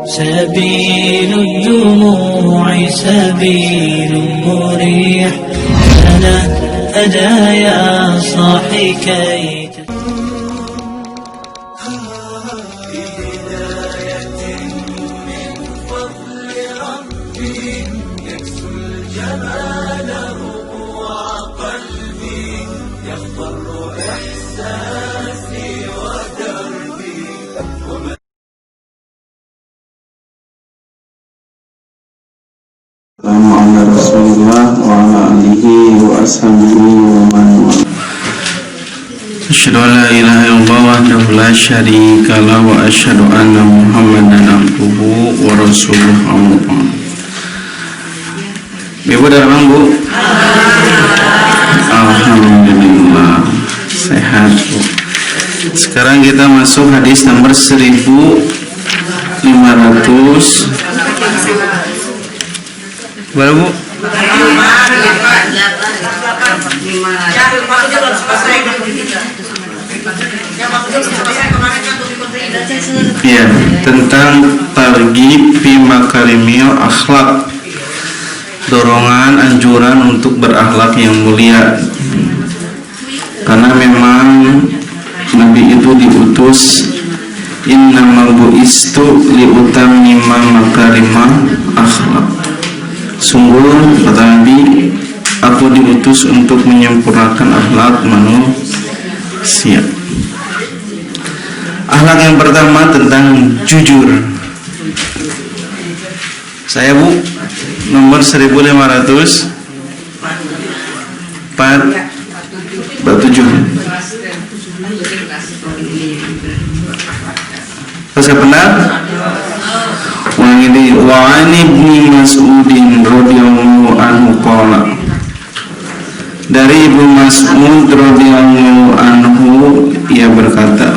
سبيل الدموع سبيل مريح أنا أدا يا صاحي كي Ala Rasulullah wa ala alihi wa ashabihi wa man wala. Asyhadu an la ilaha illallah wahdahu la syarika lah wa asyhadu anna Muhammadan abduhu wa rasuluhu. Ibu dan Bu. Alhamdulillah sehat Bu. Sekarang kita masuk hadis nomor 1500. Berapa Bu? Ya, tentang targhib fi makarimil akhlak, dorongan anjuran untuk berakhlak yang mulia. Karena memang Nabi itu diutus innamal bu'istu liutammima makarimah akhlak. Sungguh kata Nabi, aku diutus untuk menyempurnakan akhlak manusia. Akhlak yang pertama tentang jujur. Saya Bu, nomor 1500 47. Saya benar? Ulang ini. Wa an Ibnu Mas'udin radhiyallahu anhu qala. Dari Ibnu Mas'ud radhiyallahu anhu ia berkata,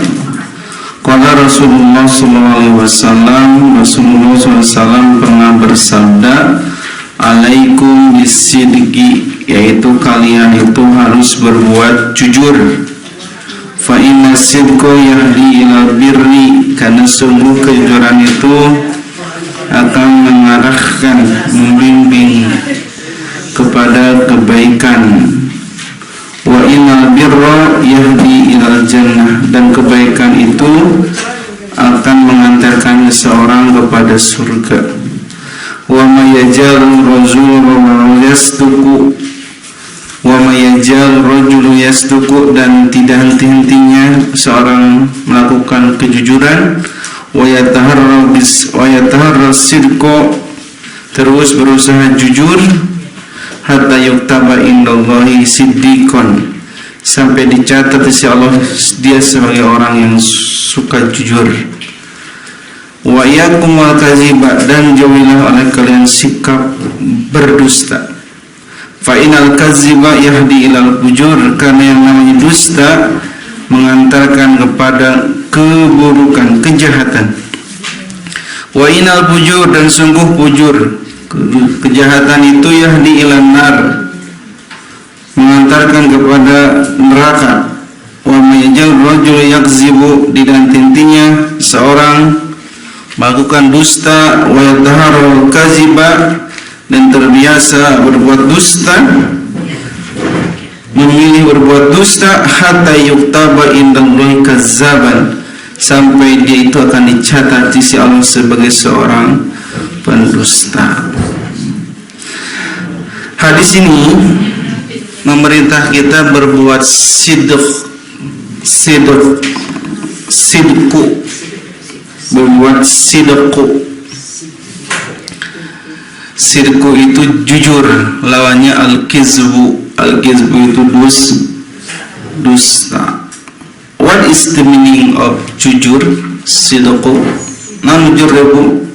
qala Rasulullah sallallahu alaihi wasallam, Rasulullah SAW pernah bersabda, alaikum bisidqi, yaitu kalian itu harus berbuat jujur. Fa inna sidqa yahdi ila birri, karena sungguh kejujuran itu akan mengarahkan, membimbing kepada kebaikan. Wa innal birra yahdi ilal jannah, dan kebaikan itu akan mengantarkan seseorang kepada surga. Wa may yajal rajulu yastuku, wa may yajal rajulu yastuku, dan tidak henti-hentinya seorang melakukan kejujuran. Wa yataharra sidqa, terus berusaha jujur. Hatta yuktaba indallahi siddiqon, sampai dicatat di sisi Allah dia sebagai orang yang suka jujur. Wa iyyakum wal kadziba, dan jauhilah oleh kalian sikap berdusta. Fa inal kadziba yahdi ilal fujur, karena yang namanya dusta mengantarkan kepada keburukan, kejahatan. Wa inal fujur, dan sungguh fujur, kejahatan itu yahdi ilan nar, mengantarkan kepada neraka. Wa mayajal rajul yakzibu, didantintinya seorang melakukan dusta. Wa yataharul kaziba, dan terbiasa berbuat dusta, memilih berbuat dusta. Hatta yuktaba indallahi kazzaban, sampai dia itu akan dicatat di sisi Allah sebagai seorang pendusta. Hadis ini memerintah kita berbuat sidqu, berbuat sidqu. Sidqu itu jujur, lawannya al-kizbu. Al-kizbu itu dusta. What is the meaning of jujur? Sidqu. Nah, jujur ya Bu.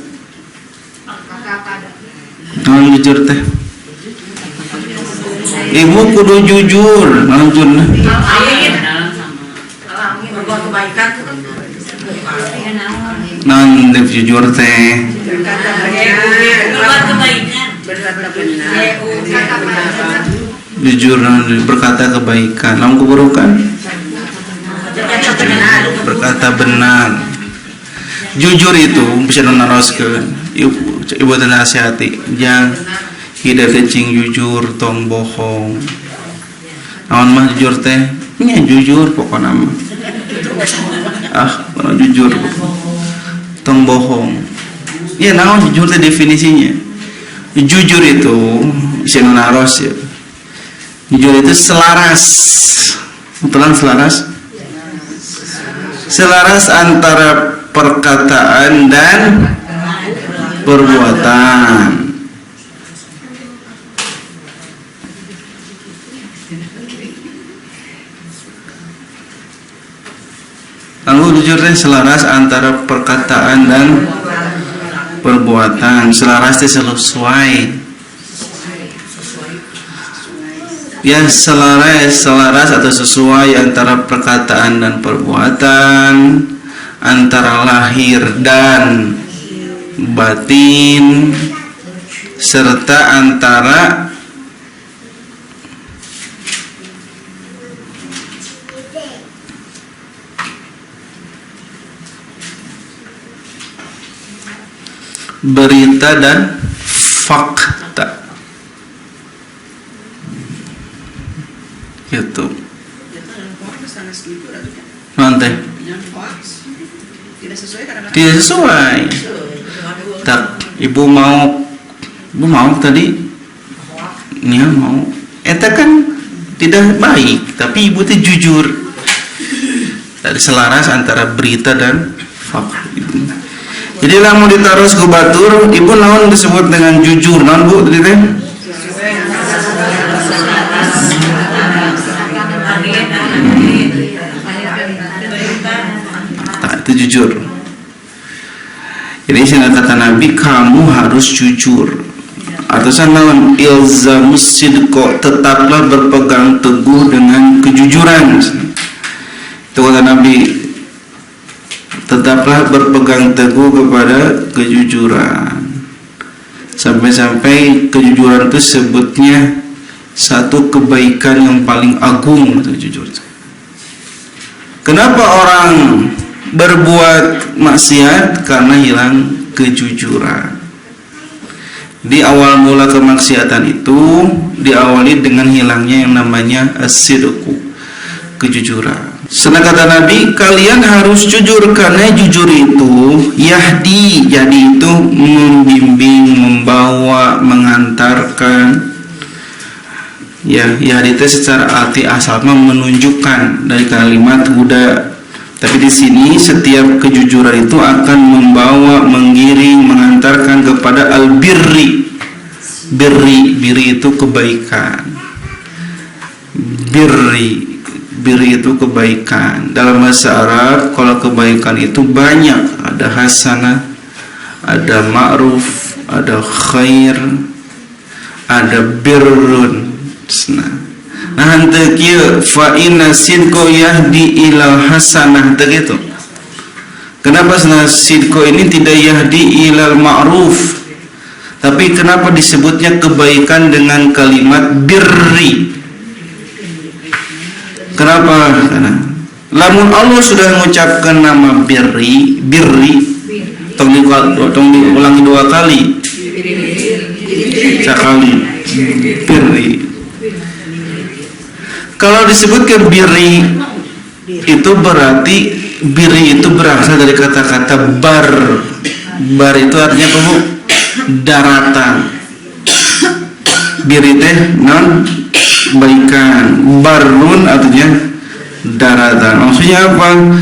Nah, jujur teh. Ibu kudu jujur, lanjut. Nanti jujur teh. Jujur, berkata kebaikan. Lalu keburukan? Berkata benar. jujur itu bisa naroskeun ibu teh nasihati jang hidup cing jujur tong bohong. Naon mah jujur teh nya jujur pokokna mah jujur tong bohong ya. Naon jujur teh definisinya? Jujur itu bisa naros ya. Jujur itu selaras, betulan selaras antara perkataan dan perbuatan. Lalu jujurnya selaras antara perkataan dan perbuatan. Selaras itu sesuai. Ya, selaras atau sesuai antara perkataan dan perbuatan, antara lahir dan batin, serta antara berita dan fakta. Gitu. Nanti tidak sesuai. Tak, ibu mau tadi, nih mau. Eta kan tidak baik, tapi ibu tuh jujur. Tadi selaras antara berita dan fakta. Jadi lamun ditaruh ke batur, ibu naon disebut dengan jujur, naon bu tadi teh? Itu jujur. Jadi sini kata Nabi, kamu harus jujur. Atasan naon ilzamus sidqo, tetaplah berpegang teguh dengan kejujuran. Itu kata Nabi, tetaplah berpegang teguh kepada kejujuran. Sampai-sampai kejujuran itu sebutnya satu kebaikan yang paling agung, itu jujur. Kenapa orang berbuat maksiat? Karena hilang kejujuran. Di awal mula kemaksiatan itu diawali dengan hilangnya yang namanya as-sidqu, kejujuran. Sedang kata Nabi, kalian harus jujur karena jujur itu yahdi, jadi itu membimbing, membawa, mengantarkan. Ya, yahdi itu secara arti asal menunjukkan dari kalimat huda. Tapi di sini setiap kejujuran itu akan membawa, menggiring, mengantarkan kepada al-birri. Birri itu kebaikan. Birri itu kebaikan. Dalam bahasa Arab, kalau kebaikan itu banyak. Ada hasanah, ada ma'ruf, ada khair, ada birrun. Nah, henteu kieu fa inna sidqo yahdi ilal hasanah teh gitu. Kenapa sidqo ini tidak yahdi ilal ma'ruf? Tapi kenapa disebutnya kebaikan dengan kalimat birri? Kenapa? Karena lamun Allah sudah mengucapkan nama birri, tong diulangi 2 kali. Sekali birri. Kalau disebutkan birri itu berarti birri itu berasal dari kata-kata bar. Bar itu artinya apa, Bu? Daratan. Birri teh non baikan. Barun artinya daratan. Maksudnya apa?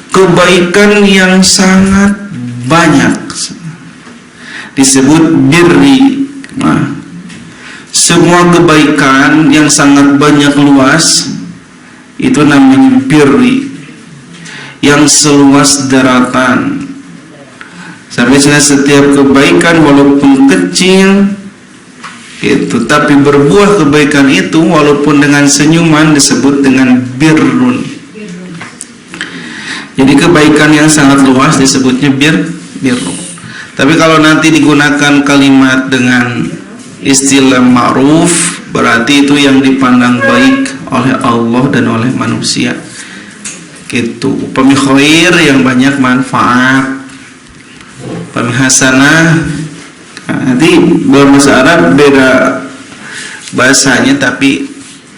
Kebaikan yang sangat banyak disebut birri. Nah, semua kebaikan yang sangat banyak luas itu namanya birri, yang seluas daratan. Sampai setiap kebaikan walaupun kecil itu, tapi berbuah kebaikan itu walaupun dengan senyuman disebut dengan birrun. Jadi kebaikan yang sangat luas disebutnya birrun. Tapi kalau nanti digunakan kalimat dengan istilah ma'ruf, berarti itu yang dipandang baik oleh Allah dan oleh manusia. Gitu. Upami khair yang banyak manfaat. hasanah. Nanti bahasa Arab beda bahasanya, tapi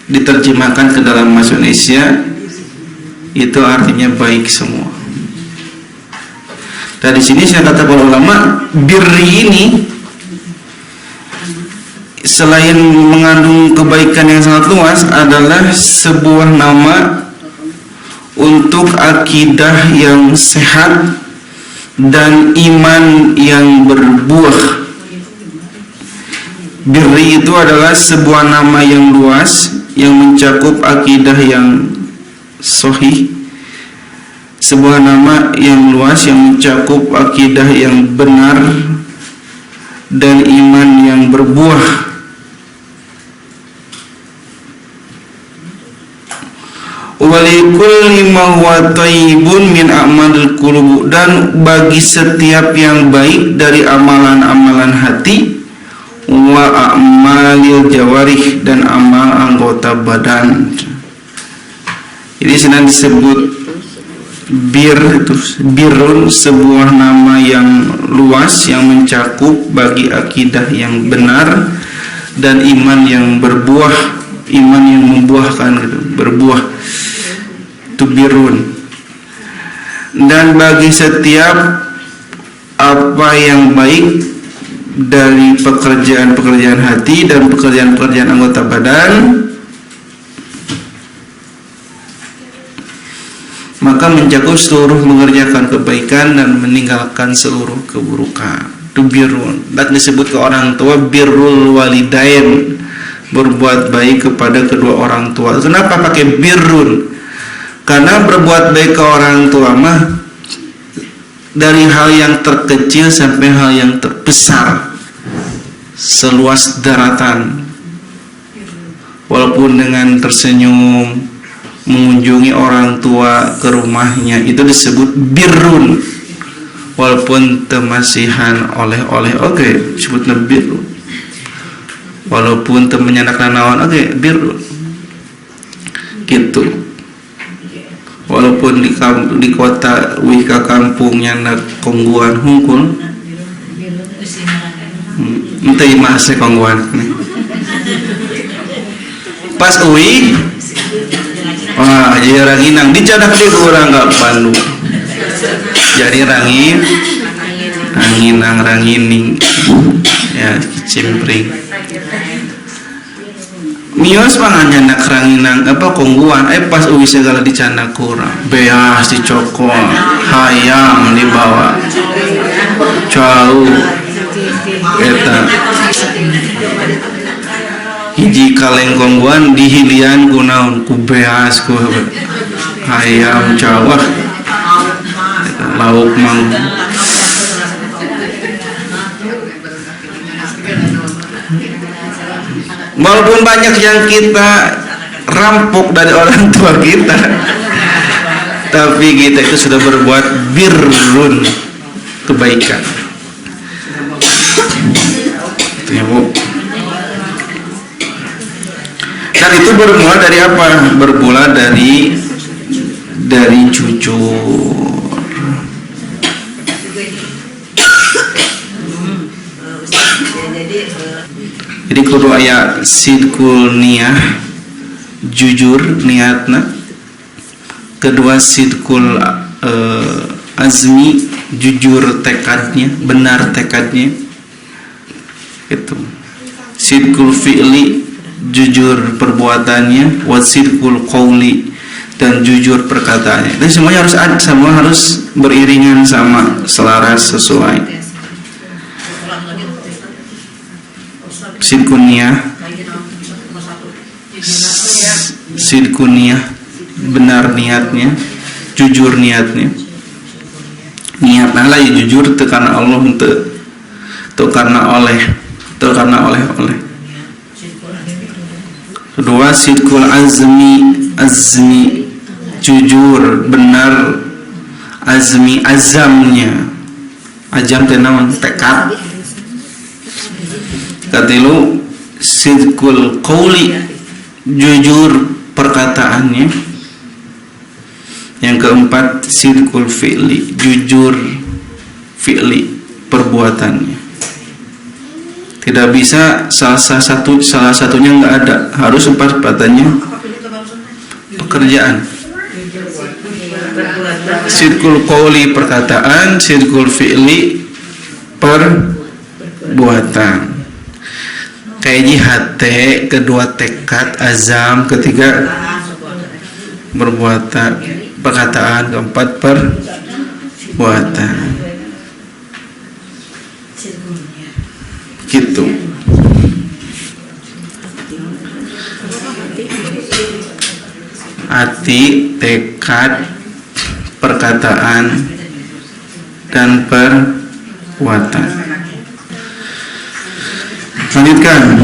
diterjemahkan ke dalam bahasa Indonesia itu artinya baik semua. Dan di sini saya kata para ulama, birri ini selain mengandung kebaikan yang sangat luas, adalah sebuah nama untuk akidah yang sehat dan iman yang berbuah. Birri itu adalah sebuah nama yang luas yang mencakup akidah yang sahih, sebuah nama yang luas yang mencakup akidah yang benar dan iman yang berbuah. Walikulli ma huwa thayyibun min a'malil qulub, dan bagi setiap yang baik dari amalan-amalan hati, wa a'malil jawarih, dan amal anggota badan. Jadi senang disebut birrun, sebuah nama yang luas yang mencakup bagi akidah yang benar dan iman yang berbuah, iman yang membuahkan gitu, berbuah, itu birrun. Dan bagi setiap apa yang baik dari pekerjaan-pekerjaan hati dan pekerjaan-pekerjaan anggota badan, maka mencakup seluruh mengerjakan kebaikan dan meninggalkan seluruh keburukan. Itu birrun. Dan disebut ke orang tua birrul walidain, berbuat baik kepada kedua orang tua. Kenapa pakai birrun? Karena berbuat baik ke orang tua mah dari hal yang terkecil sampai hal yang terbesar, seluas daratan. Walaupun dengan tersenyum mengunjungi orang tua ke rumahnya, itu disebut birrun. Walaupun temasihan oleh-oleh, oke, disebutnya birrun. Walaupun temenyanak nanawan, oke, birrun. Gitu. Walaupun di kota wika kampungnya nak kongguan hungkul, entah masa kongguan nih. Pas uwi, wah jadi ranginang dicadak deh orang nggak pandu. Jadi rangining, ya cimpring. Mios pangannya nak ranginang apa kongguan, pas uwi segala dicanda kurang, beas dicokol, hayam dibawa, jauh, eta, hiji kaleng kongguan dihilian kunaun, ku beas ku hayam jauh, lauk mang. Walaupun banyak yang kita rampok dari orang tua kita, tapi kita itu sudah berbuat birrun, kebaikan. Itu ya Bu. Dan itu bermula dari apa? Bermula dari jujur. Jadi kudu aya sidqul niyah, jujur niatna. Kedua sidqul azmi, jujur tekadnya, benar tekadnya. Itu. Sidqul fi'li, jujur perbuatannya, wa sidqul qauli, dan jujur perkataannya. Dan semuanya harus ada, semua harus beriringan sama, selaras, sesuai. Sidkuniyah, benar niatnya, jujur niatnya. Niatnya lah ya jujur, itu karena Allah, itu karena oleh. Kedua sidkul azmi, jujur, benar, azamnya, azam tenawan tekad. Katilu sidqul qauli, jujur perkataannya. Yang keempat sidqul fi'li, jujur fi'li, perbuatannya. Tidak bisa salah satunya nggak ada, harus perbuatannya pekerjaan. Sidqul qauli perkataan, sidqul fi'li perbuatan. Kayak jihad, kedua tekad, azam, ketiga perbuatan, perkataan, keempat perbuatan. Gitu. Hati, tekad, perkataan, dan perbuatan. Lanjutkan.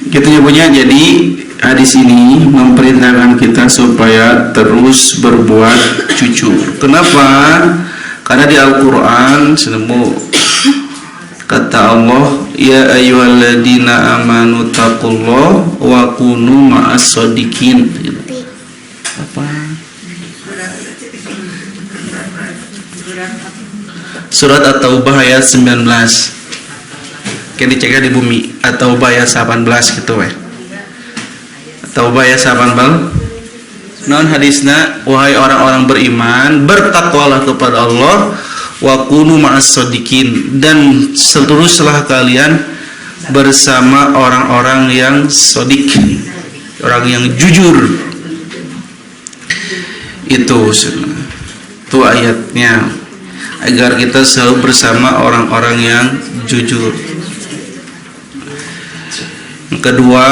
Kita nyebutnya, jadi hadis ini memerintahkan kita supaya terus berbuat jujur. Kenapa? Karena di Al-Quran kata Allah, ya ayyuhalladzina amanu taqullah wa kunu ma'as shodiqin. Apa? Surat At-Taubah ayat 19. Kayak dicek di bumi, At-Taubah ayat 18 gitu weh. At-Taubah ayat 18. Non hadisna, wahai orang-orang beriman, bertakwalah kepada Allah, wa kunu ma'as shodiqin, dan teruslah kalian bersama orang-orang yang shodiq, orang yang jujur. Itu ayatnya, agar kita selalu bersama orang-orang yang jujur. Kedua,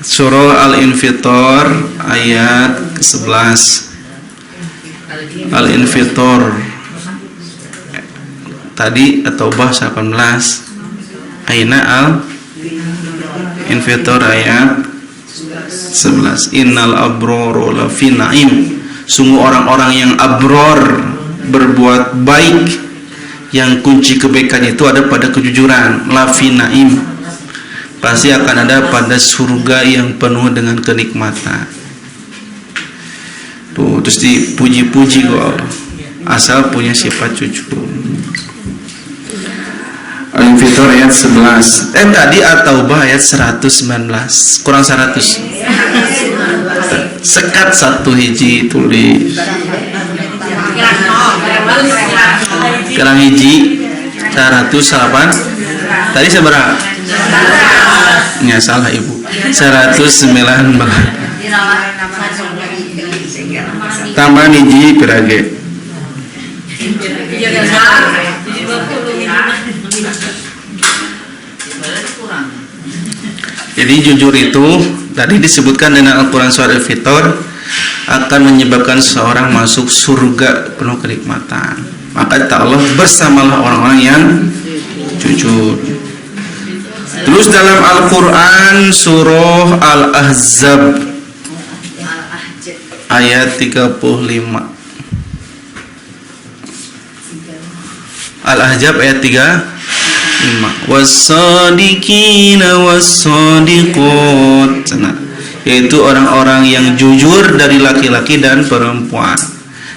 surah Al-Infitor ayat ke-11. Al-Infitor tadi At-Taubah 18. Aina Al-Infitor ayat 11. Innal abrara lafi na'im. Sungguh orang-orang yang abror, berbuat baik, yang kunci kebaikan itu ada pada kejujuran. Lafi na'im, pasti akan ada pada surga yang penuh dengan kenikmatan. Tuh, terus dipuji-puji kok Allah, asal punya sifat jujur. Al-Infitor ayat 11. Tadi At-Taubah ayat 119. Kurang 100. Sekat satu hiji tulis. Kurang hiji 108. Tadi seberapa? Ya salah ibu. 119. Tambah hiji pirage. Jadi jujur itu tadi disebutkan dengan Al-Quran surat Al-Fitor akan menyebabkan seorang masuk surga penuh kenikmatan. Maka kata Allah, bersamalah orang-orang yang jujur. Terus dalam Al-Quran surah Al-Ahzab ayat 35. Al-Ahzab ayat 35. Was-sadiqina was-sadiqat, yaitu orang-orang yang jujur dari laki-laki dan perempuan.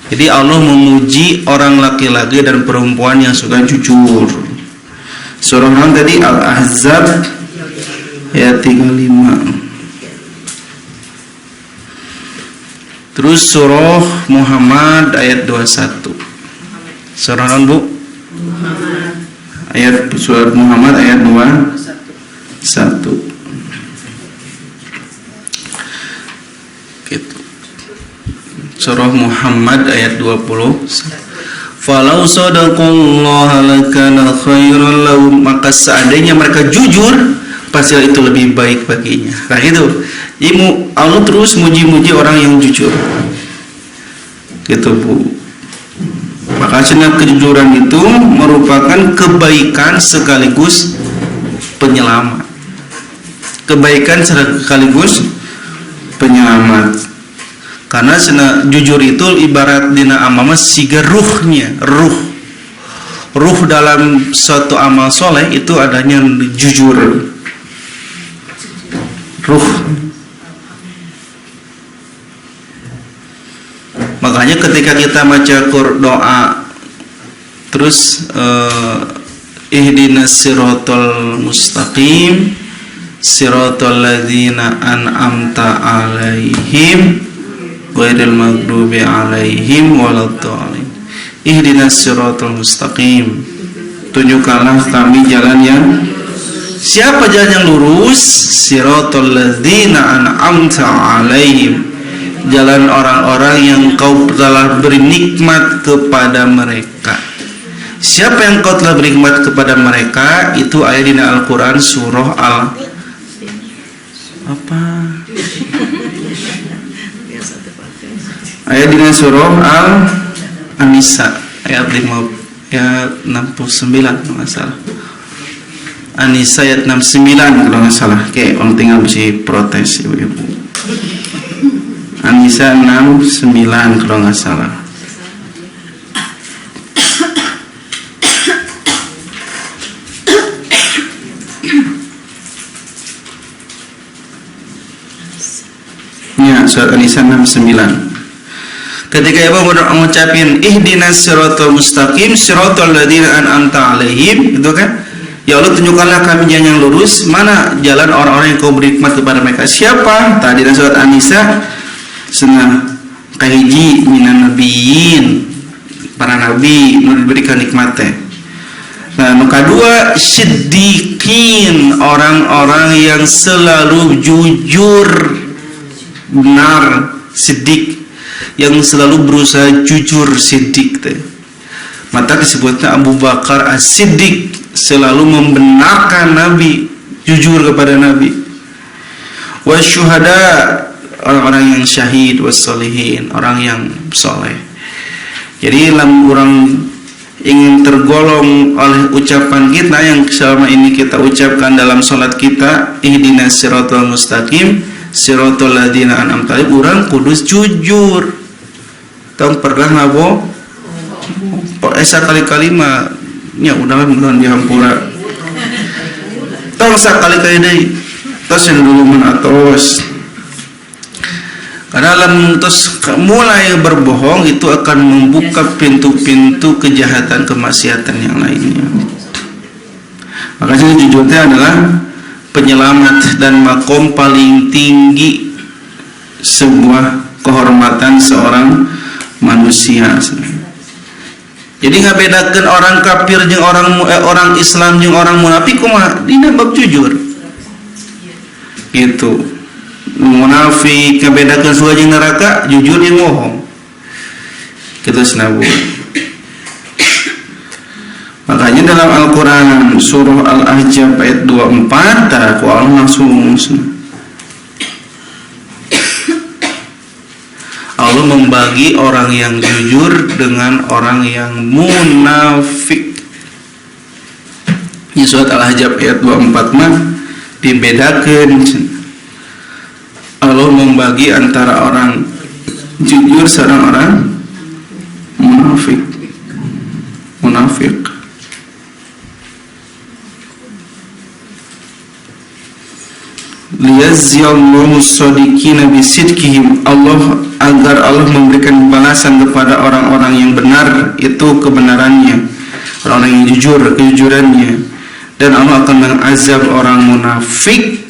Jadi Allah memuji orang laki-laki dan perempuan yang suka jujur. Surah yang tadi Al-Ahzab ayat 35. Terus surah Muhammad ayat 21. Surah non Bu? Ayat surat Muhammad ayat 21. Gitu. Surah Muhammad ayat 20. Falau sadaqallaha lakana khairan lahum, maka seandainya mereka jujur pasti itu lebih baik baginya. Nah itu. Jadi Allah terus muji-muji orang yang jujur. Gitu Bu. Maka kejujuran itu merupakan kebaikan sekaligus penyelamat. Kebaikan sekaligus penyelamat. Karena jujur itu ibarat dina amama siga ruhnya, ruh dalam suatu amal soleh itu adanya jujur. Ruh. Makanya ketika kita baca doa Terus ihdinas siratal mustaqim siratal ladzina an'amta alaihim ghairil maghdubi alaihim waladdallin. Ihdinas siratal mustaqim, tunjukkanlah kami jalan yang, siapa jalan yang lurus? Siratal ladzina an'amta alaihim, jalan orang-orang yang kau telah beri nikmat kepada mereka. Siapa yang kau telah beri nikmat kepada mereka? Itu ayat di Al-Quran surah ayat di surah An-Nisa ayat 69 kalau nggak salah. An-Nisa ayat 69 kalau nggak salah. Oke, orang tinggal mesti protes ibu-ibu. An-Nisa 69 kalau nggak salah. Ya, surat An-Nisa 69. Ketika ibu mengucapin ihdinas siratal mustaqim siratal ladzina an'amta alaihim, itu kan, ya Allah tunjukkanlah kami jalan yang lurus, mana jalan orang-orang yang kau beri nikmat kepada mereka. Siapa? Tadi dalam surat An-Nisa senang kahiji minan nabiyyin, para nabi nu diberikan nikmatnya. Nah, nu kedua siddiqin, orang-orang yang selalu jujur, benar, siddiq, yang selalu berusaha jujur, siddiq teh. Maka disebutnya Abu Bakar as-Siddiq, selalu membenarkan Nabi, jujur kepada Nabi. Wasyuhada, orang-orang yang syahid, wassolihin, orang yang soleh. Jadi orang ingin tergolong oleh ucapan kita yang selama ini kita ucapkan dalam sholat kita, ihdinas siratal mustaqim siratal ladzina an'amta alaihim, urang kudus jujur. Tong pernah ngabo esa kali-kali mah nya udah mudahan dihampura. Tong sakali-kali deui tos yang dulu menatos. Karena lantas mulai berbohong itu akan membuka pintu-pintu kejahatan, kemaksiatan yang lainnya. Makanya jujurnya adalah penyelamat dan makom paling tinggi sebuah kehormatan seorang manusia. Jadi nggak bedakan orang kafir jeung orang Islam jeung orang munafik kumaha dina bab jujur. Gitu. Munafik kebedakan surga jeung neraka, jujur jeung bohong. Kita senabu. Makanya dalam Al-Quran surah Al-Ahzab ayat 24 aku Allah langsung Allah membagi orang yang jujur dengan orang yang munafik. Di surat Al-Ahzab ayat 24 mah dibedakan. Allah membagi antara orang jujur sareng orang munafik. Liyaziyallahu shadiqina bisidqihim, agar Allah memberikan balasan kepada orang-orang yang benar itu kebenarannya, orang yang jujur kejujurannya, dan Allah akan mengazab orang munafik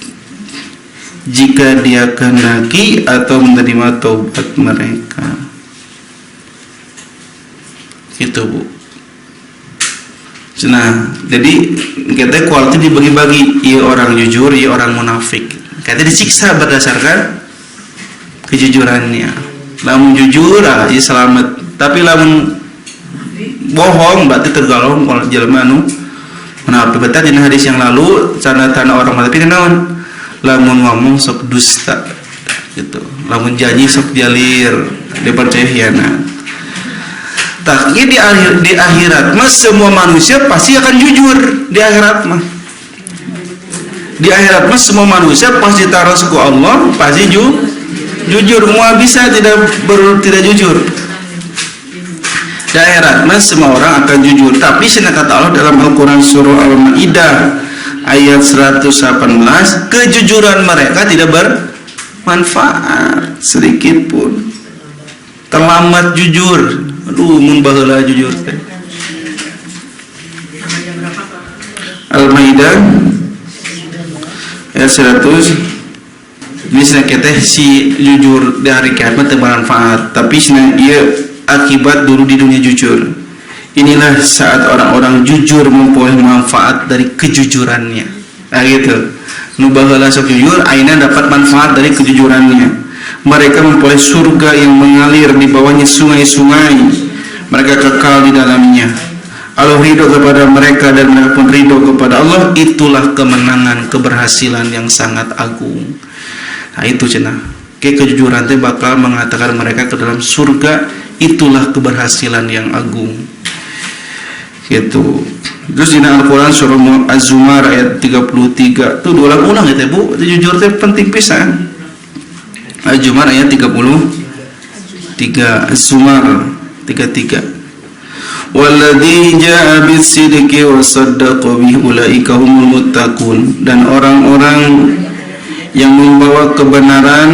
jika dia kehendaki atau menerima taubat mereka. Itu Bu. Nah, jadi kita kualitas dibagi-bagi, iya orang jujur, iya orang munafik. Kita disiksa berdasarkan kejujurannya. Lamun jujur, iya selamat. Tapi lamun bohong, berarti tergolong kalau jelema anu munafik. Betul di hadis yang lalu, tanda-tanda orang munafik naon? Lamun ngomong sok dusta, gitu. Lamun janji sok jalir, dipercaya hianat. Tapi di akhirat mah semua manusia pasti akan jujur di akhirat mah. Di akhirat mah semua manusia pasti taruh suku Allah pasti jujur. Semua bisa tidak jujur. Di akhirat mah semua orang akan jujur. Tapi sini kata Allah dalam Al-Quran surah Al-Maidah ayat 118, kejujuran mereka tidak bermanfaat sedikit pun. Terlambat jujur. Aduh, mun baheula jujur teh. Al-Maidah ayat 100. Bisa kita si jujur di hari kiamat bermanfaat, tapi ia akibat dulu di dunia jujur. Inilah saat orang-orang jujur memperoleh manfaat dari kejujurannya. Nah gitu. Nu baheula sok jujur, aina dapat manfaat dari kejujurannya. Mereka memperoleh surga yang mengalir di bawahnya sungai-sungai. Mereka kekal di dalamnya. Allah ridho kepada mereka dan mereka pun ridho kepada Allah. Itulah kemenangan, keberhasilan yang sangat agung. Nah itu cenah. Kejujuran teh bakal mengatakan mereka ke dalam surga. Itulah keberhasilan yang agung. Gitu. Terus di Al-Quran surah Az-Zumar ayat 33 tuh diulang-ulang ya teh Bu. Jujur teh penting pisan. Az-Zumar ayat 33, Az-Zumar 33. Walladzi jaa bis-sidqi wa saddaqa bihi ulaika humul muttaqun. Dan orang-orang yang membawa kebenaran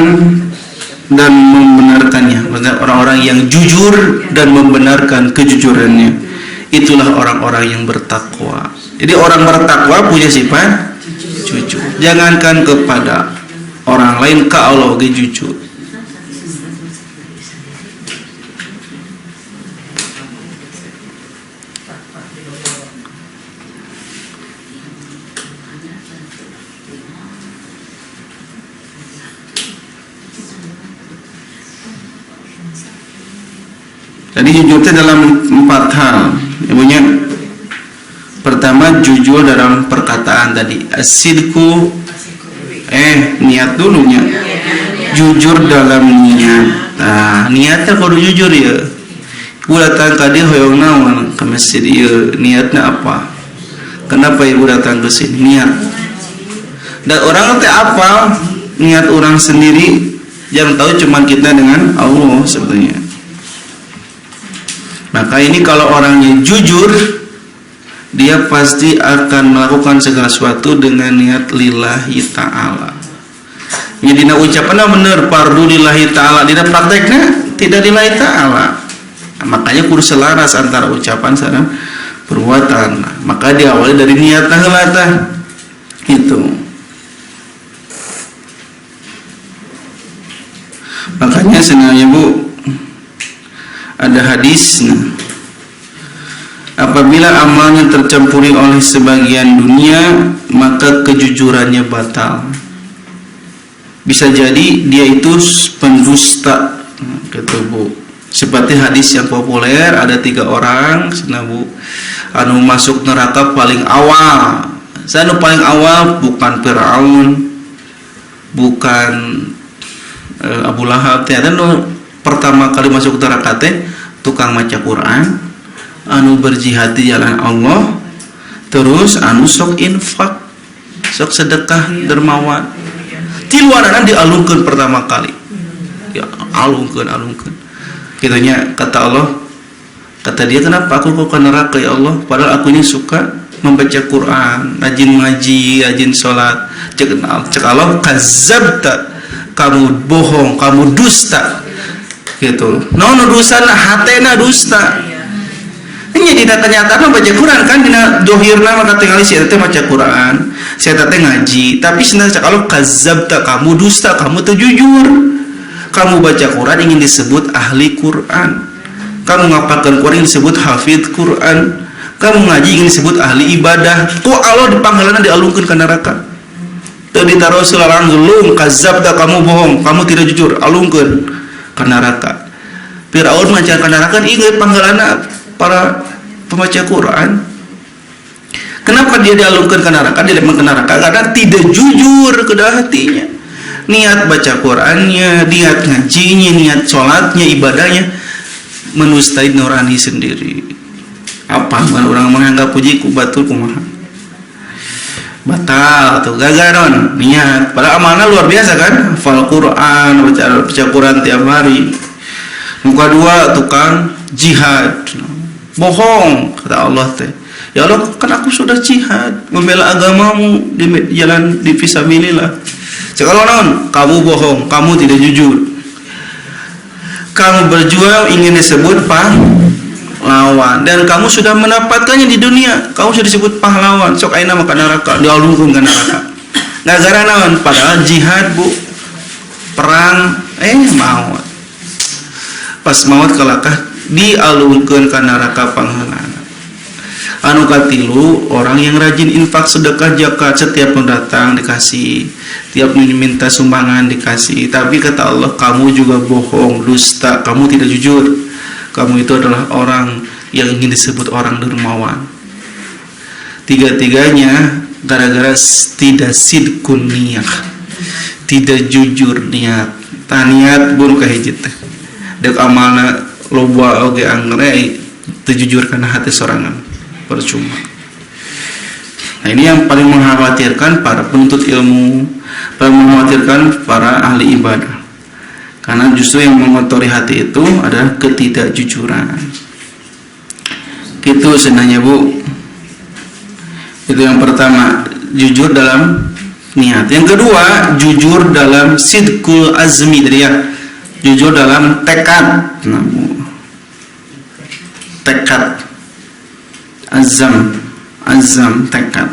dan membenarkannya, maksudnya orang-orang yang jujur dan membenarkan kejujurannya, itulah orang-orang yang bertakwa. Jadi orang bertakwa punya sifat jujur. Jangankan kepada orang lain, ke Allah ge jujur. Jadi jujurnya dalam 4 hal. Ibunya pertama jujur dalam perkataan tadi. As-sidqu niat dulunya. Jujur dalam niat. Nah, niatnya kudu jujur ya. Ibu datang tadi hoyong naon ke masjid ieu, niatnya apa? Kenapa ibu datang ke sini? Niat. Dan orang teh apa? Niat orang sendiri, yang tahu cuma kita dengan Allah sebetulnya. Maka ini kalau orangnya jujur, dia pasti akan melakukan segala sesuatu dengan niat lillahi ta'ala. Jadi ucapannya benar, fardu lillahi ta'ala, tidak prakteknya tidak lillahi ta'ala. Makanya kudu selaras antara ucapan sareng perbuatan. Maka diawali dari niat heula itu. Makanya sebenarnya Bu, ada hadis, apabila amalnya tercampuri oleh sebagian dunia, maka kejujurannya batal. Bisa jadi dia itu pendusta, gitu Bu. Seperti hadis yang populer, ada 3 orang, Bu, anu masuk neraka paling awal. Anu paling awal bukan Firaun, bukan Abu Lahab, anu pertama kali masuk neraka teh tukang maca Quran, anu berjihad di jalan Allah, terus anu sok infak, sok sedekah dermawan. Ti luaran dialungkeun pertama kali. Ya, alungkeun. Kitunya kata Allah, kata dia, kenapa aku kok ke neraka ya Allah? Padahal aku ini suka membaca Quran, rajin ngaji, rajin sholat. Cek Allah, kazabta, kamu bohong, kamu dusta. Gitu. No dusta, hatena dusta. Ini jadi ternyata baca Quran kan dina dohirna maka tinggal saya teh baca Quran, saya teh ngaji, tapi sebenarnya kalau kazabta, kamu dusta, kamu teu jujur. Kamu baca Quran ingin disebut ahli Quran, kamu ngapalkeun Quran ingin disebut hafid Quran, kamu ngaji ingin disebut ahli ibadah. Ku Allah dipanggalana dialungkeun ka neraka. Teu ditaruh selalang gelung, kazabta, kamu bohong, kamu tidak jujur, alungkeun ka neraka. Firaun ngajar ka neraka ieu panggalana para pembaca Quran. Kenapa dia dialungkeun ka neraka, dilemah ke neraka? Karena tidak jujur ke dalam hatinya. Niat baca Qurannya, niat ngajinya, niat sholatnya, ibadahnya menustai nurani sendiri. Apa orang menganggap puji ku batul kumaha? Batal tuh gagaron niat. Padahal amalnya luar biasa kan? Hafal Quran, baca Quran tiap hari. Muka 2 tukang jihad. Bohong kata Allah teh. Ya Allah, kan aku sudah jihad membela agamamu di jalan di fisabilillah. Sekarang non, kamu bohong, kamu tidak jujur. Kamu berjuang ingin disebut pahlawan dan kamu sudah mendapatkannya di dunia, kamu sudah disebut pahlawan, sok ayeuna mah ka neraka, dialungkeun ka neraka. Gara-gara naon? Padahal jihad, Bu. Perang maut. Pas maut kalakah dialungkeun ka neraka panghalana. Anu katilu, orang yang rajin infak, sedekah, zakat, setiap pendatang dikasih, tiap minta sumbangan dikasih. Tapi kata Allah, kamu juga bohong, dusta, kamu tidak jujur. Kamu itu adalah orang yang ingin disebut orang dermawan. Tiga-tiganya gara-gara tidak sidqun niyah, tidak jujur niat. Taniat buruk kahiji teh. Dek amalna loba oge angre teu jujur kana hati sorangan. Percuma. Nah, ini yang paling mengkhawatirkan para penuntut ilmu, paling mengkhawatirkan para ahli ibadah. Karena justru yang mengotori hati itu adalah ketidakjujuran. Gitu sebenarnya, Bu. Itu yang pertama, jujur dalam niat. Yang kedua, jujur dalam sidqul azmi, ya. Jujur dalam tekad. Nah, tekad. Azam tekad.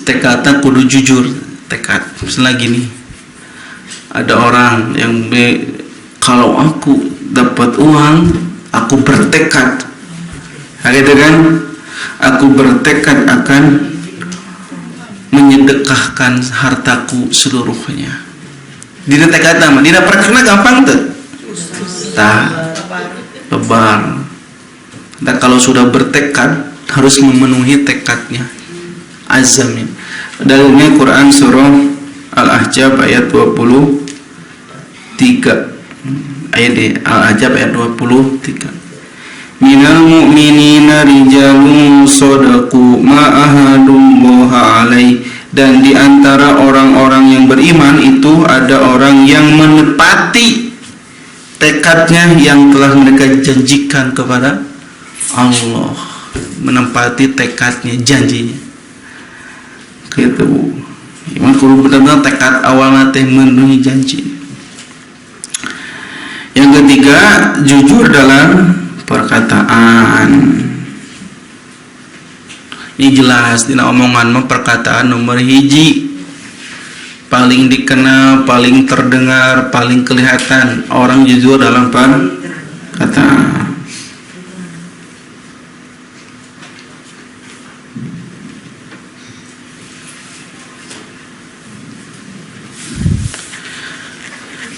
Tekadnya kudu jujur, tekad. Misalnya gini, ada orang yang kalau aku dapat uang, aku bertekad. Gitu kan? Aku bertekad akan menyedekahkan hartaku seluruhnya. Dina tekad nama, dina perkara gampang tuh. Lebar. Dan kalau sudah bertekad harus memenuhi tekadnya. Azamnya. Dalilnya Quran surah Al-Ahzab ayat 23. Ayat Al-Ahzab ayat 23. Minal mu'minina rijalun sadaqu ma ahadullaha alaih. Dan di antara orang-orang yang beriman itu ada orang yang menepati tekadnya yang telah mereka janjikan kepada Allah. Menempati tekadnya, janjinya. Gitu, Bu. Iman kudu benar-benar tekad awalnya teh memenuhi janji. Yang ketiga, jujur dalam perkataan. Ini jelas dina omongan mah perkataan nomor hiji, paling dikenal, paling terdengar, paling kelihatan orang jujur dalam perkataan.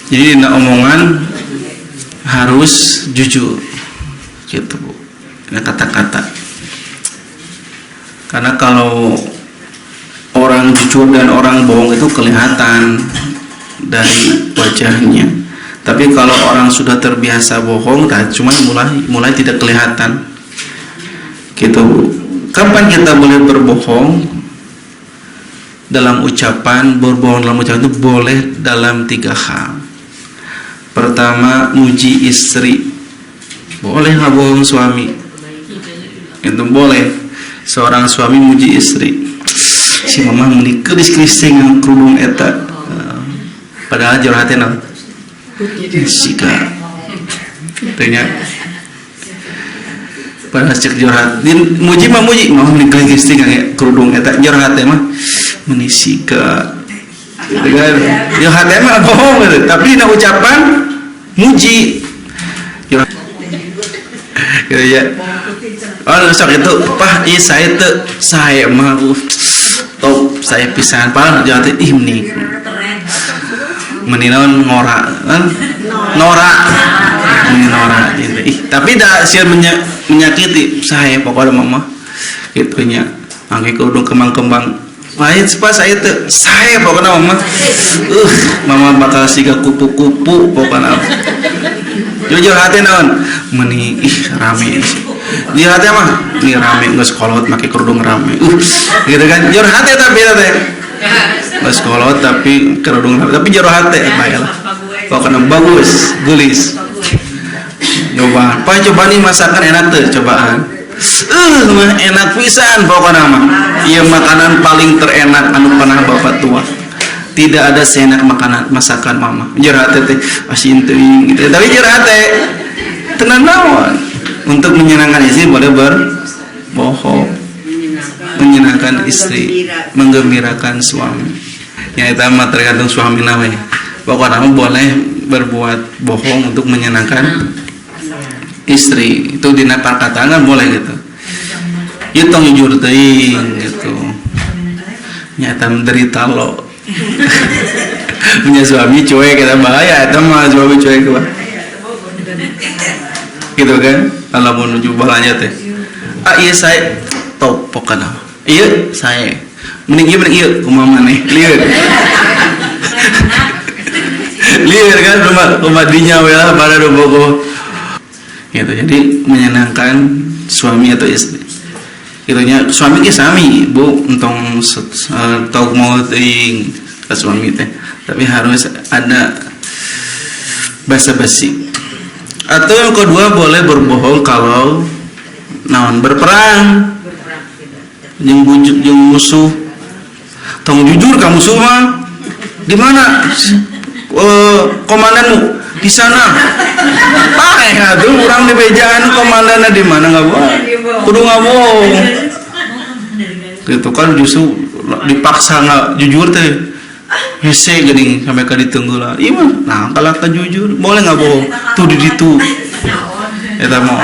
Jadi dina omongan harus jujur. Gitu, Bu. Ini kata-kata. Karena kalau orang jujur dan orang bohong itu kelihatan dari wajahnya. Tapi kalau orang sudah terbiasa bohong, cuma mulai tidak kelihatan. Gitu, Bu. Kapan kita boleh berbohong? Dalam ucapan, berbohong dalam ucapan itu boleh dalam 3 hal. Pertama, muji istri. Boleh nggak bohong suami? Itu boleh. Seorang suami muji istri. Si mama menikah diskripsi dengan kerudung eta. Padahal jorhatnya sika. Tanya. Padahal cek jorhat. Din muji mah muji. Mau menikah diskripsi dengan kerudung eta. Jorhatnya mah menisika. Dengan jorhatnya mah bohong. Tapi na ucapan muji. Ya. Oh, sok itu, Pak, saya mah top, saya pisan paling jatuh ini. Meninaun norak kan? Norak gitu. Tapi dah sia menyakiti saya pokoknya mama. Gitunya. Angge kudu kembang-kembang. Lain pas saya pokoknya mama. Mama bakal siga kupu-kupu pokoknya. Jujur hati naon meni rame di hati mah ini rame geus kolot make kerudung rame gitu kan jujur hati tapi teh geus kolot tapi kerudung rame tapi jujur hati baiklah pokoknya bagus gelis Coba, coba nih masakan enak tuh, cobaan. Mah enak pisan pokoknya mah. Iya makanan paling terenak anu pernah bapak tua. Tidak ada seenak makanan masakan mama. Jerat teh asin teuing gitu. Tapi jerat teh tenan naon. Untuk menyenangkan istri boleh berbohong. Menyenangkan istri, menggembirakan suami. Ya itu mah tergantung suami namanya. Pokoknya boleh berbuat bohong untuk menyenangkan istri. Itu dina perkataan boleh gitu. Ieu tong jujur teuing gitu. Nyata menderita lo. Punya suami cuek kita bahaya eta mah suami cuek mah. Gitu kan? Kalau menuju balanya teh. Iya saya top pokoknya. Iya saya. Mending ieu kumaha maneh lieur. Lieur kan rumah dinya we lah pada bogo. Gitu. Jadi menyenangkan suami atau istri. Gitunya suami ge sami, Bu, entong tau mau teuing ka suami teh. Tapi harus ada basa-basi. Atau yang kedua boleh berbohong kalau naon berperang. Jeung bujuk jeung musuh. Tong jujur ka musuh mah. Di mana? Komandanmu di sana. Atuh urang di bejaan komandanna di mana enggak boleh. Kudu ngomong. Gitu kan justru dipaksa nggak jujur teh. Hese geuning sampai ka ditunggulan. Iya mah, nah kalau ka jujur boleh nggak bohong. Tuh di ditu. Eta mau.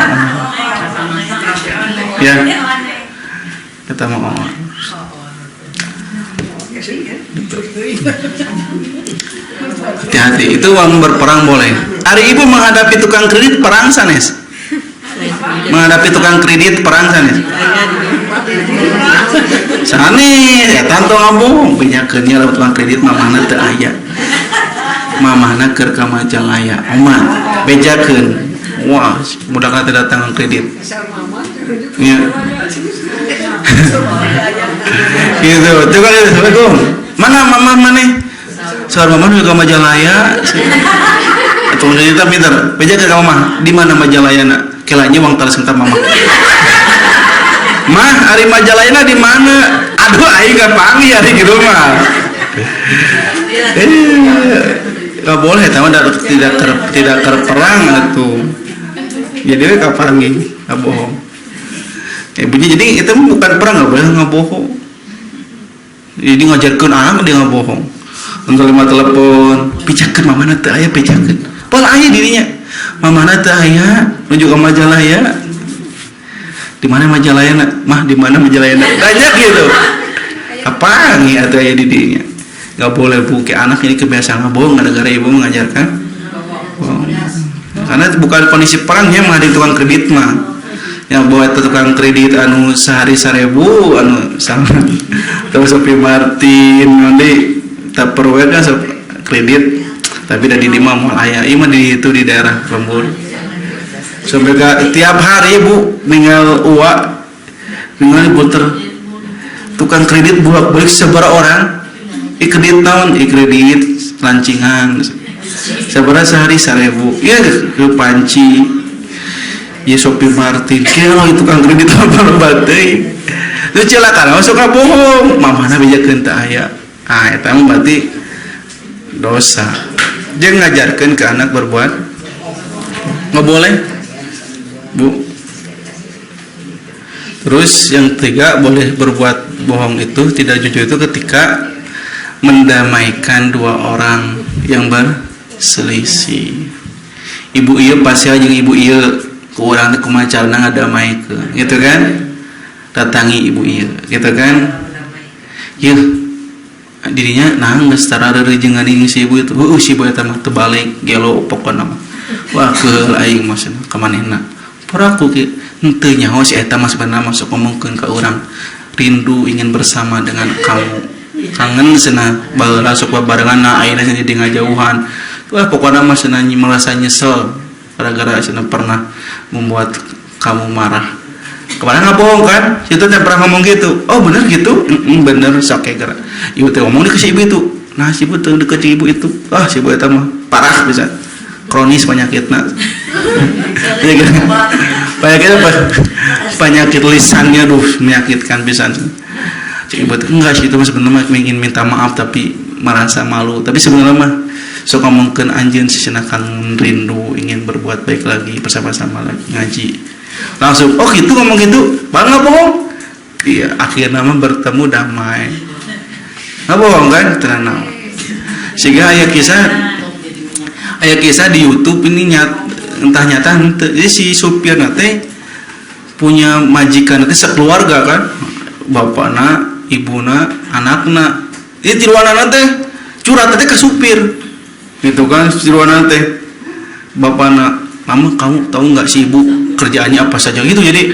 Ya. Eta mau. Hati-hati, itu uang berperang boleh. Hari ibu menghadapi tukang kredit perang sanes. Menghadapi tukang kredit perang sanes. Sanes, ya tanto ngabung penyakeunnya lewat tukang kredit mamahna teu aya. Mamahna keur ka Majalaya. Oma, bejakeun. Wah, mudah-mudahan teu datang kredit. Ya. Gitu. Coba Assalamualaikum. Mana mamah maneh? Soal mamah juga Majalaya. Atau cerita pinter. Beja ke mamah. Di mana Majalayana? Kelanya uang talas entar mamah. Mah, hari Majalayana di mana? Aduh, aing enggak panggil hari gitu mah. Enggak boleh, tahu tidak terperang atuh. Jadi enggak panggil, enggak bohong. Jadi itu bukan perang, enggak boleh ngabohong. Jadi ngajarkeun anak dia ngabohong. Untuk lima telepon, pijakeun mamana teu aya pijakeun. Pola aya dirinya. Mamana teu aya, nuju ka Majalaya. Di mana Majalayana? Mah di mana Majalayana? Tanya gitu. Apa nih atuh aya di dirinya? Enggak boleh Bu, ke anak ini kebiasaan ngabohong gara-gara ibu mengajarkan. Bohong. Karena bukan kondisi perangnya mah di tukang kredit mah. Yang buat tukang kredit anu sehari 1000 anu sama terus Sophie Martin nanti tak perlu kan kredit tapi dari lima mal aya ieu mah di itu di daerah Lembur sampai tiap hari Bu ninggal uak ninggal puter tukang kredit bolak-balik seberapa orang kredit tahun kredit lancingan seberapa sehari 1000 iya ke panci ya Sophie Martin kira itu kan kredit apa teh itu celaka masuk ka bohong mamana bejakeun teu aya eta mah berarti dosa jeung ngajarkeun ke anak berbuat enggak boleh Bu. Terus yang ketiga boleh berbuat bohong itu tidak jujur itu ketika mendamaikan dua orang yang berselisih. Ibu ieu pasti jeung ibu ieu ku urang teh kumaha carana ngadamaikeun gitu kan datangi ibu ieu gitu kan yeuh dirinya nah geus tara reureuh jeung si ibu itu si ibu eta mah teu balik gelo pokona mah wah keul aing maksudna ka manehna puraku ge henteu nyaho si eta mah sebenarnya masuk ngomongkeun ka urang rindu ingin bersama dengan kamu kangen cenah baheula sok babarengan ayeuna jadi ngajauhan wah pokona mah cenah merasa nyesel gara-gara cenah pernah membuat kamu marah. Kemarin nggak bohong kan? Situ teh pernah ngomong gitu. Oh benar gitu? Bener sok kayak gara. Ibu teh ngomong ke si ibu itu. Nah si ibu tuh deket si ibu itu. Ah si ibu itu mah parah bisa. Kronis penyakitna. penyakit lisannya menyakitkan pisan. Cik ibu enggak sih itu sebenarnya ingin minta maaf tapi merasa malu. Tapi sebenarnya mah suka mungkin anjeun sesenakan rindu ingin berbuat baik lagi bersama-sama lagi ngaji. Langsung oh gitu ngomong gitu. Bangga bohong. Iya, akhirnya mah bertemu damai. Nggak bohong kan? Tenang. Sehingga ayat kisah di YouTube ini entah nyata jadi si supir nate punya majikan nate sekeluarga kan, bapakna, ibuna, anakna. Ini tiruanan nate curhat nate ke supir, gitu kan? Tiruanan nate bapakna, mama kamu tahu nggak si ibu kerjaannya apa saja gitu. Jadi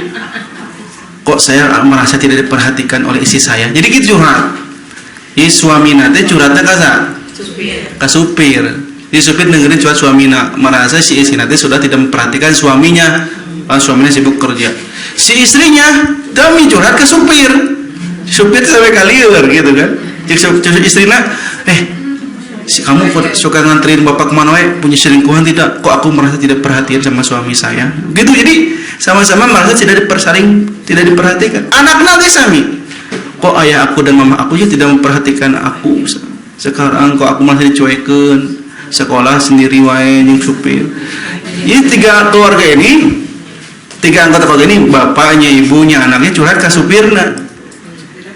kok saya merasa tidak diperhatikan oleh istri saya. Jadi gitu curhat. Jadi suami nate curhatnya ke supir. Jadi supir dengerin curhat suaminya, merasa si istri nanti sudah tidak memperhatikan suaminya, suaminya sibuk kerja. Si istrinya kami curhat ke supir, supir sampai kaliur gitu kan. Jadi istrinya, si kamu suka nganterin bapak kemana wae, punya selingkuhan tidak? Kok aku merasa tidak perhatian sama suami saya? Gitu. Jadi sama-sama merasa tidak diperhatikan. Anak-anak sami, kok ayah aku dan mama aku juga tidak memperhatikan aku. Sekarang kok aku masih dicuekin, sekolah sendiri wae yang supir. Ini tiga anggota keluarga ini, bapaknya, ibunya, anaknya curhat ke supirna.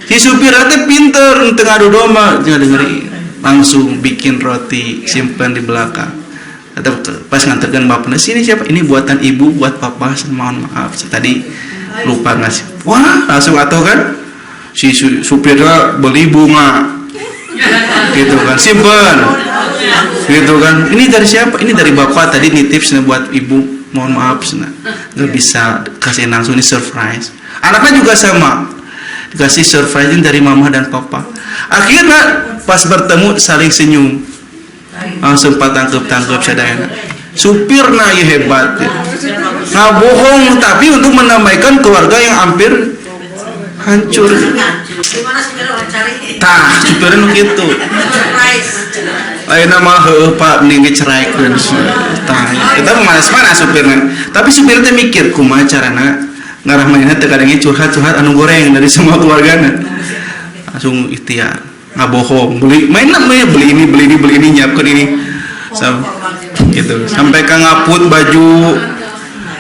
Si supir teh pinter, tengah adu domba, jangan dengerin. Langsung bikin roti, simpan di belakang. Atau pas nganterkan bapaknya, sini siapa? Ini buatan ibu, buat papa. Mohon maaf, tadi lupa ngasih. Wah, langsung atuh kan? Si supirnya beli bunga. Gitu kan, simpen gitu kan. Ini dari siapa? Ini dari bapak, tadi nitip buat ibu, mohon maaf nggak bisa kasih langsung, ini surprise. Anaknya juga sama, dikasih surprise dari mama dan papa. Akhirnya pas bertemu saling senyum, langsung tangkep sadayana. Supir ya hebat ya. Nggak bohong, tapi untuk menambahkan keluarga yang hampir hancur. Tah, supirnya gitu. Lain nama Pak nih ngeceraikeun. Tah, kita manas-manas supirnya. Tapi supirnya teh mikir kumaha carana ngarahmainna teh kadang curhat-curhat anu goreng dari semua keluargana. Langsung ikhtiar. Nggak bohong, beli ini nyiapkan ini. Gitu. Sampai ka ngaput baju.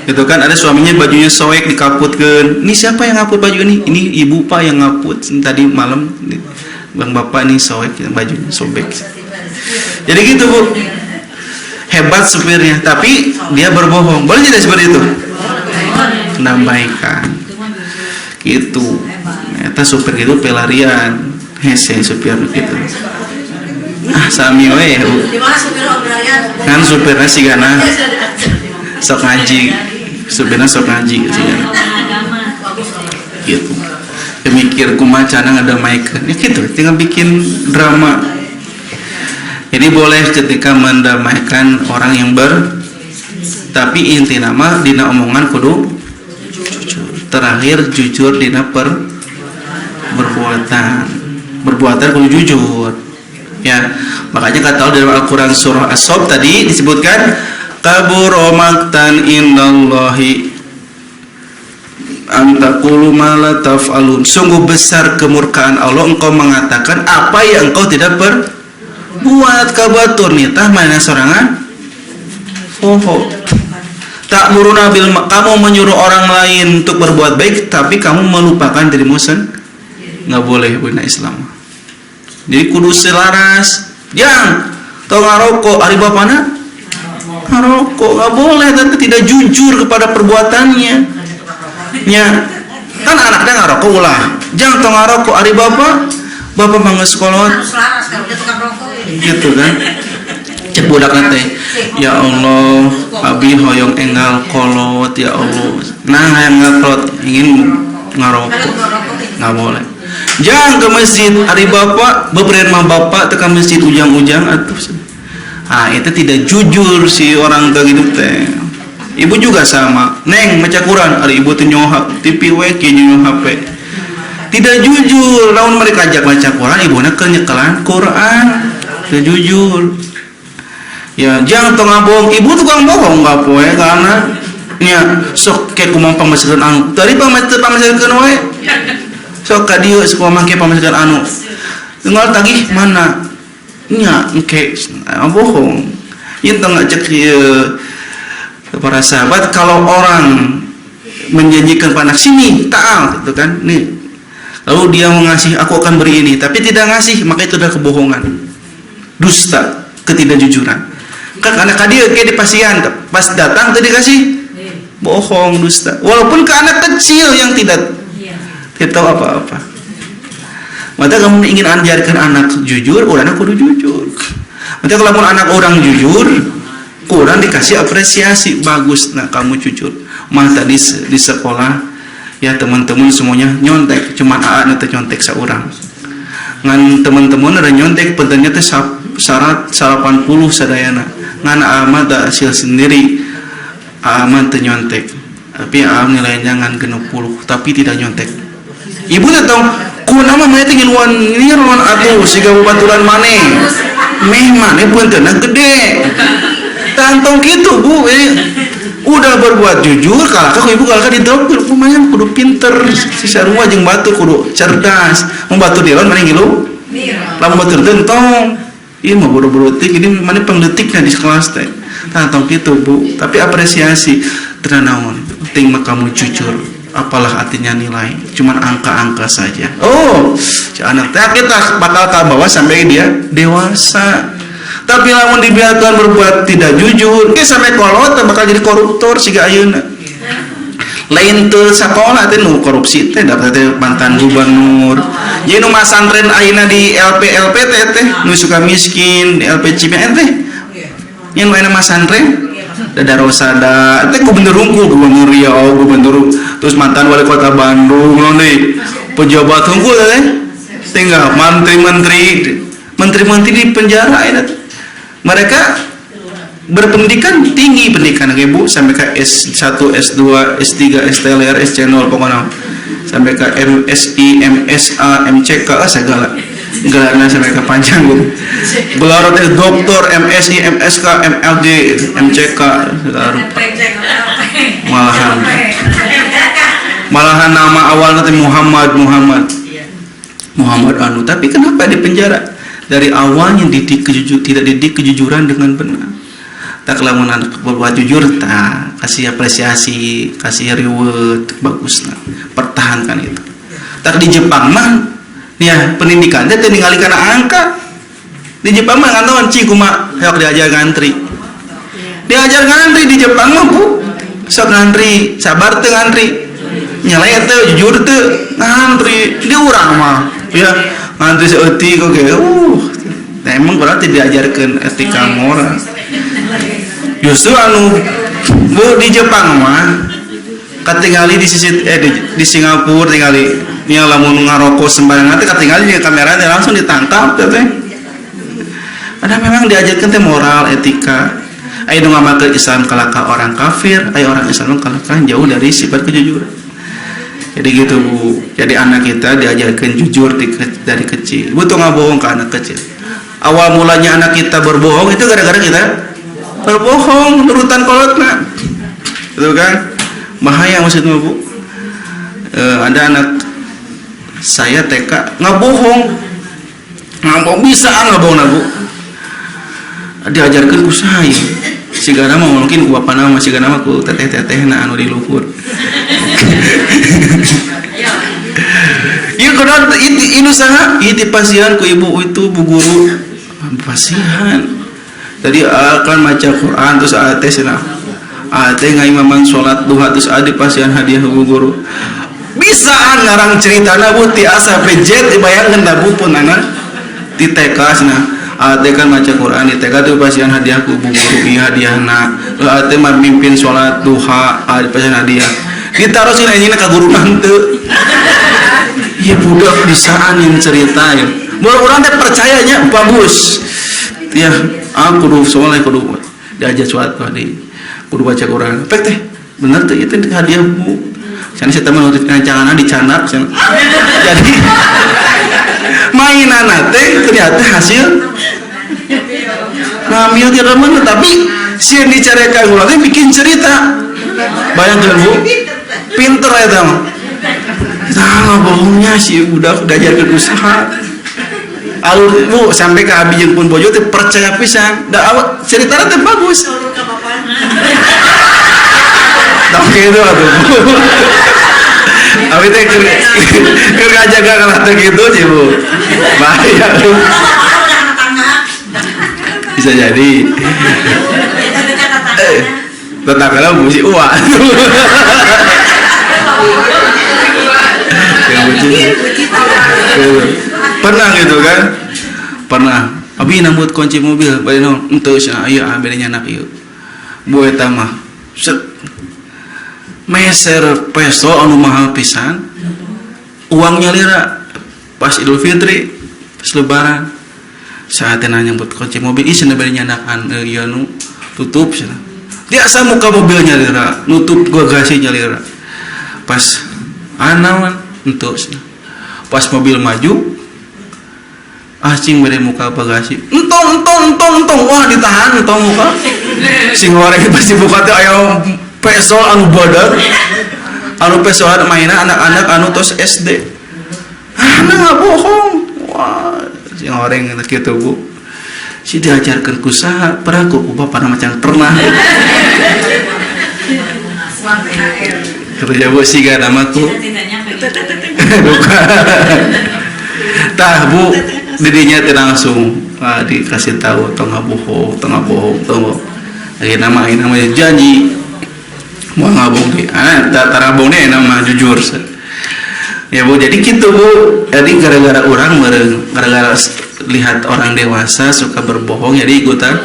Gitu kan, ada suaminya bajunya soek dikaputkan. Ini siapa yang ngaput baju ini? Ini ibu pak yang ngaput tadi malam. Bang bapak nih soek bajunya sobek. Jadi gitu bu, hebat supirnya. Tapi dia berbohong. Boleh tidak seperti itu? Menambahkan. Gitu. Ternyata supir itu pelarian. Hese supir gitu. Sami we. Kan supirnya si Gana sok ngaji. Supirnya sok ngaji gitu. Mikir kumaha cara ngadamaikan ya gitu, tinggal bikin drama. Jadi boleh ketika mendamaikan orang yang tapi inti nama dina omongan kudu jujur. Terakhir jujur dina berbuatan kudu jujur ya. Makanya kata Allah dalam Al-Quran surah As-Sob tadi disebutkan kabura maqtan indallahi antaqulu ma la taf'alun. Sungguh besar kemurkaan Allah engkau mengatakan apa yang engkau tidak perbuat. Kabatur nitah mana sorangan tak muruna bil, kamu menyuruh orang lain untuk berbuat baik tapi kamu melupakan dirimu sendiri. Nggak boleh bina Islam. Jadi kudu selaras. Yang tau ngarokok hari bapana ngarokok nggak boleh, tapi tidak jujur kepada perbuatannya. Ya kan anaknya ngarokok ulah. Jangan tau ngarokok hari bapak mangges kolot. Gitu kan. Cek budak nanti. Ya Allah, abi hoyong enggal kolot ya Allah. Nah yang ngakolot ingin ngarokok nggak boleh. Jangan ke masjid hari bapak beberian mah bapak tekan masjid ujang-ujang atau itu tidak jujur si orang kayak gitu teh. Ibu juga sama, neng baca Quran hari ibu tuh nyohap TV wek nyohap HP. Tidak jujur, lawan mereka ajak baca Quran ibu nak kenyekelan Quran, tidak jujur. Ya jangan tengah bohong, ibu tukang bohong nggak poe karena nya sok kayak kumang pamasakan anu tadi pamasakan wae sok kadieu sok make pamasakan anu tinggal tagih mana nya engke bohong ieu tengah cek para sahabat kalau orang menjanjikan pada sini taal gitu kan nih lalu dia mengasih aku akan beri ini tapi tidak ngasih maka itu adalah kebohongan, dusta, ketidakjujuran. Kan anak dia kayak di pasian pas datang tadi kasih bohong, dusta. Walaupun ke anak kecil yang tidak tahu apa-apa. Maka kamu ingin ajarkan anak jujur, orang kudu jujur. Maka kalau anak orang jujur, kurang dikasih apresiasi bagus. Nah kamu jujur. Mah tadi di sekolah ya teman-teman semuanya nyontek, cuma anak teh nyontek seorang. Ngan teman-teman ada nyontek pentingnya teh syarat 80 sadayana. Ngan amat da hasil sendiri aman teu nyontek tapi am nilainya ngan 60 tapi tidak nyontek. Ibu teh tahu kunaon mah mah teh ngiluan ngiruan atuh siga baturan maneh meh maneh punteuna gede tantong kitu Bu udah berbuat jujur kalahkah ibu kalahkah di drop lumayan kudu pinter si sarua jeung batu kudu cerdas mun batu diron maneh ngilu lamun batu tentong ini mah bodoh-bodoh tik ini mana pengdetiknya di kelas teh tantong gitu Bu tapi apresiasi teranawan penting mah kamu jujur apalah artinya nilai cuman angka-angka saja si anak teh kita bakal kabawa sampai dia dewasa tapi lamun dibiarkan berbuat tidak jujur sampai kolot bakal jadi koruptor siga ayeuna lain teu sakola teh nu korupsi teh dapat teh mantan gubernur jadi nu masantren ayeuna di LP teh nu suka miskin di LP Cimahi teh nya nu ayeuna masantren Dadarosada teh gubernur unggul gubernur Riau gubernur terus mantan wali kota Bandung deui pejabat unggul teh tinggal menteri-menteri di penjara ayeuna mereka berpendidikan tinggi pendidikan Bu sampai ke S1, S2, S3, STLR, SC0 pokoknya sampai ke MSI, MSA, MCK segala gelarnya sampai ke panjang Bu. Gelar doktor, MSI, MSK, MLD, MCK segala malahan nama awalnya Muhammad anu tapi kenapa di penjara? Dari awalnya tidak didik kejujuran dengan benar. Tak lamun anak berbuat jujur, tak kasih apresiasi, kasih reward, bagus lah, pertahankan itu. Tak di Jepang mah, ya pendidikannya tinggal karena angka. Di Jepang mah nggak tahu cikumak, yang diajar ngantri di Jepang mah Bu, sok ngantri, sabar tuh ngantri, nyalai tuh jujur tuh ngantri, dia orang mah, ya ngantri seetik oke, nah emang berarti diajarkan etika moral. Justru anu Bu di Jepang mah katingali di sisi di Singapura tingali nya lamun ngarokok sembarangan teh katingali di kamera teh langsung ditangkap teh. Ada memang diajarkan teh moral etika. Aya nu ngamakeun Islam kalahkah orang kafir, aya orang Islam kalahkah jauh dari sifat kejujuran. Jadi gitu Bu. Jadi anak kita diajarkan jujur dari kecil. Bu tuh nggak bohong ke anak kecil. Awal mulanya anak kita berbohong itu gara-gara kita berbohong nurutan kolotna, betul kan? Bahaya maksudnya Bu. Ada anak saya TK nggak bohong bisa nggak bohong Bu. Diajarkan ku saya, sigana mah mungkin ku bapa nama sigana mah ku teteh na anu di luhur. Ieu kunaon ini saha? Ieu dipasihan ku ibu itu Bu Guru. Pasihan. Tadi akan baca Quran terus ate cenah. Ate ngaimaman salat duha terus ade pasihan hadiah Bu Guru. Bisaan ngarang ceritana Bu tiasa pejet dibayangkeun da Bu pun anak di TK cenah. Ate kan baca Quran di TK tuh pasihan hadiah ku Bu Guru ieu hadiahna. Ate mah mimpin salat duha ade pasihan hadiah. Ditaruh sini anjingna ka guru henteu. Ieu budak bisaan yang cerita ya. Urang teh percayanya bagus. Ya, aku kudu soleh kudu diajar suatu di kudu baca Quran. Pek teh bener teh itu hadiah Bu. Cenah saya teman nulis rancanganna dicanak cenah. Jadi mainan teh ternyata hasil ngambil tidak mana, tapi si yang dicarekan ulangnya bikin cerita. Bayangkan Bu, pinter ya tamu. Nah bohongnya si budak diajarkan usaha. Alur Bu sampai ke abi jeung pun bojo teh percaya pisan. Da awak ceritanya teh bagus. Tak gitu atuh. Abi teh keur ngajaga kalah teh gitu sih Bu. Bahaya tuh. Bisa jadi. Tetangga Bu si Uwa. Pernah gitu kan? Pernah. Abi nambut kunci mobil, bari naon? Henteu cenah, ieu bedanya anak ieu. Bu eta mah meser peso anu mahal pisan. Uangnya lira pas Idul Fitri, pas lebaran. Saat nanya buat kunci mobil, ih cenah bedanya anak ieu anu tutup cenah. Dia asa muka mobilnya lira, nutup bagasinya lira. Pas anawan henteu cenah. Pas mobil maju cing bere muka bagasi entong wah ditahan entong muka sing goreng pasti buka teh aya peso anu badak anu pesoan mainan anak-anak anu tos SD nggak bohong wah sing goreng kitu Bu si diajarkeun ku saha peraku ku bapak macam pernah kerja Bu siga namaku tah Bu didinya teh langsung dikasih tahu tengah bohong lagi nama janji mau ngabung deh tarabung deh nama jujur ya Bu. Jadi gitu Bu, jadi gara-gara orang gara-gara lihat orang dewasa suka berbohong jadi ikutan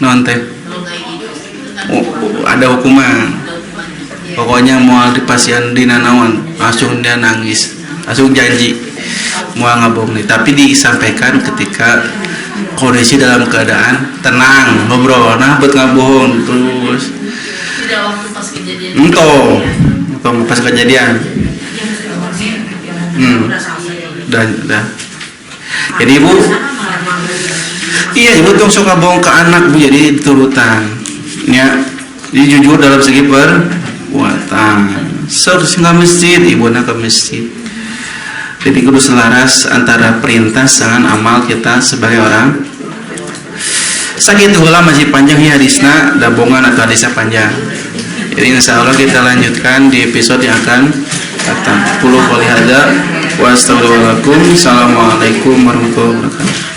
non teh ada hukuman. Pokoknya mau dipasien dina naon langsung dia nangis, langsung janji mau ngabung nih. Tapi disampaikan ketika kondisi dalam keadaan tenang, ngobrol, nah buat ngabohong terus. Tidak waktu pas kejadian. Entong pas kejadian. Dah. Jadi Bu, iya Ibu tuh suka bohong ke anak Bu, jadi turutan. Ya, jadi jujur dalam segi perbuatan. Seharusnya nggak masjid, ibunya ke masjid. Jadi kudu selaras antara perintah dengan amal kita sebagai orang. Sakit ulah masih panjang ya hadisna, dabongan atau hadisnya panjang. Jadi insya Allah kita lanjutkan di episode yang akan datang. Qul qawli hadza wa astaghfirullahaladzim. Assalamualaikum warahmatullahi wabarakatuh.